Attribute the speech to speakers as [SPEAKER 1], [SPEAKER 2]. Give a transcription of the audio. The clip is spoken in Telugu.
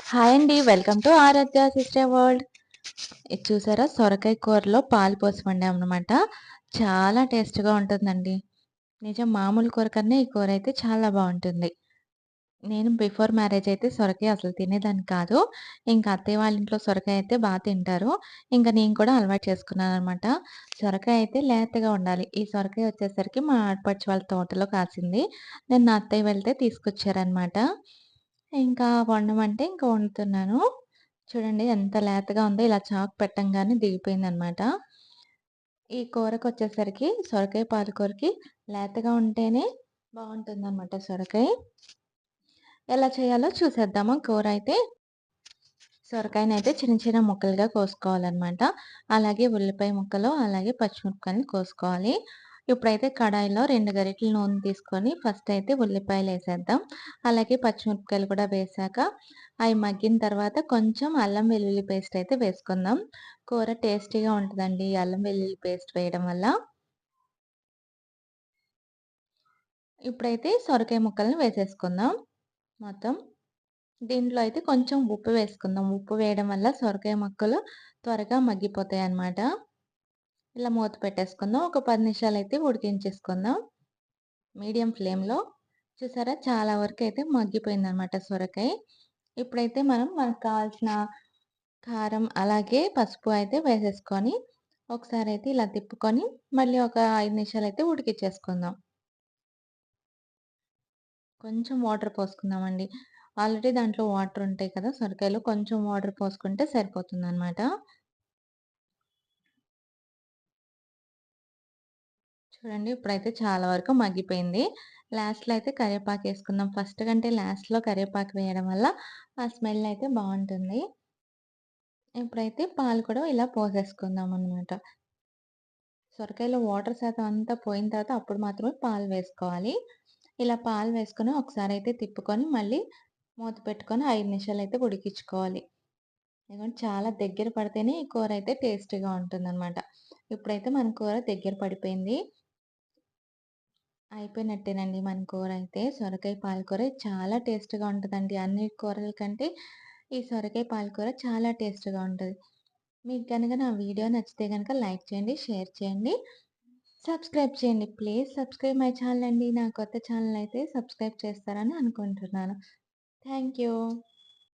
[SPEAKER 1] హాయ్ అండి. Welcome to Aaradhya sister world. ఇది చూసారా సొరకాయ కూరలో పాలు పోసి వండామనమాట. చాలా టేస్ట్‌గా ఉంటుందండి. నిజం మామూలు కూర కన్నా ఈ కూర అయితే చాలా బావుంటుంది. నేను బిఫోర్ మ్యారేజ్ అయితే సొరకాయ అసలు తినేదాన్ని కాదు. ఇంక అత్తయ్య వాళ్ళ ఇంట్లో సొరకాయ అయితే తింటారు. ఇంక నేను కూడా అలవాటు చేసుకున్నాననమాట. సొరకాయ అయితే లేతగా ఉండాలి. ఈ సొరకాయ వచ్చేసరికి మా ఆడపడుచు వాళ్ళ తోటలో కాసింది. నేను నా అత్తయ్య వెళ్తే తీసుకొచ్చారనమాట. ఇంకా వండమంటే ఇంక వండుతున్నాను. చూడండి ఎంత లేతగా ఉందో ఇలా చాకు పెట్టంగానే దిగిపోయిందనమాట. ఈ కూరకొచ్చేసరికి సొరకాయ పాలకూరకి లేతగా ఉంటేనే బావుంటుందనమాట సొరకాయ. ఎలా చేయాలో చూసేద్దామా కూరైతే. సొరకాయనైతే చిన్న చిన్న ముక్కలుగా కోసుకోవాలనమాట. అలాగే ఉల్లిపాయ ముక్కలు, అలాగే పచ్చిమిరపకాయలు కోసుకోవాలి. ఇప్పుడైతే కడాయిలో 2 గరిటెల నూనె తీసుకొని ఫస్ట్ అయితే ఉల్లిపాయలేసేద్దాం. అలాగే పచ్చిమిరపకాయలు కూడా వేశాక అయి మగ్గిన తర్వాత కొంచెం అల్లం వెల్లుల్లి పేస్ట్ అయితే వేసుకుందాం. కూర టేస్టీగా ఉంటదండి ఈ అల్లం వెల్లుల్లి పేస్ట్ వేయడం వల్ల. ఇప్పుడైతే సొరకాయ ముక్కల్ని వేసేసుకుందాం మొత్తం. దీంట్లో అయితే కొంచెం ఉప్పు వేసుకుందాం. ఉప్పు వేయడం వల్ల సొరకాయ ముక్కలు త్వరగా మగ్గిపోతాయన్నమాట. ఇలా మూత పెట్టేసుకుందాం. ఒక 10 నిమిషాలైతే ఉడికించేసుకుందాం మీడియం ఫ్లేమ్‌లో. చూసారా చాలా వరకైతే మగ్గిపోయిందనమాట సొరకాయ. ఇప్పుడైతే మనకు కావాల్సిన కారం, అలాగే పసుపు అయితే వేసేసుకొని ఒకసారైతే ఇలా తిప్పుకొని మళ్ళీ ఒక 5 నిమిషాలైతే ఉడికిచ్చేసుకుందాం. కొంచెం వాటర్ పోసుకుందామండి. ఆల్రెడీ దాంట్లో వాటర్ ఉంటాయి కదా! సొరకాయలో కొంచెం వాటర్ పోసుకుంటే సరిపోతుందనమాట. చూడండి ఇప్పుడైతే చాలా వరకు మగ్గిపోయింది. లాస్ట్‌లో అయితే కరివేపాకేసుకుందాం. ఫస్ట్ కంటే లాస్ట్‌లో కరివేపాకు వేయడం వల్ల ఆ స్మెల్ అయితే బావుంటుంది. ఇప్పుడైతే పాలు కూడా ఇలా పోసేసుకుందామనమాట. సొరకాయలో వాటర్ శాతం అంతా పోయిన తర్వాత అప్పుడు మాత్రమే పాలు వేసుకోవాలి. ఇలా పాలు వేసుకొని ఒకసారైతే తిప్పుకొని మళ్ళీ మూత పెట్టుకొని 5 నిమిషాలైతే ఉడికించుకోవాలి. ఇదిగోండి చాలా దగ్గర పడితేనే ఈ కూరైతే టేస్టీగా ఉంటుందనమాట. ఇప్పుడైతే మన కూర దగ్గర పడిపోయింది. అయిపోయినట్టేనండి మన కూరైతే. సొరకాయ పాలకూర చాలా టేస్ట్‌గా ఉంటదండి. అన్ని కూరల కంటే ఈ సొరకాయ పాలకూర చాలా టేస్ట్‌గా ఉంటది. మీకు గనక నా వీడియో నచ్చితే గనక లైక్ చేయండి, షేర్ చేయండి, సబ్స్క్రైబ్ చేయండి. ప్లీజ్ సబ్స్క్రైబ్ మై ఛానల్ అండి. నా కొత్త ఛానల్ అయితే సబ్స్క్రైబ్ చేస్తారని అనుకుంటున్నాను. Thank you.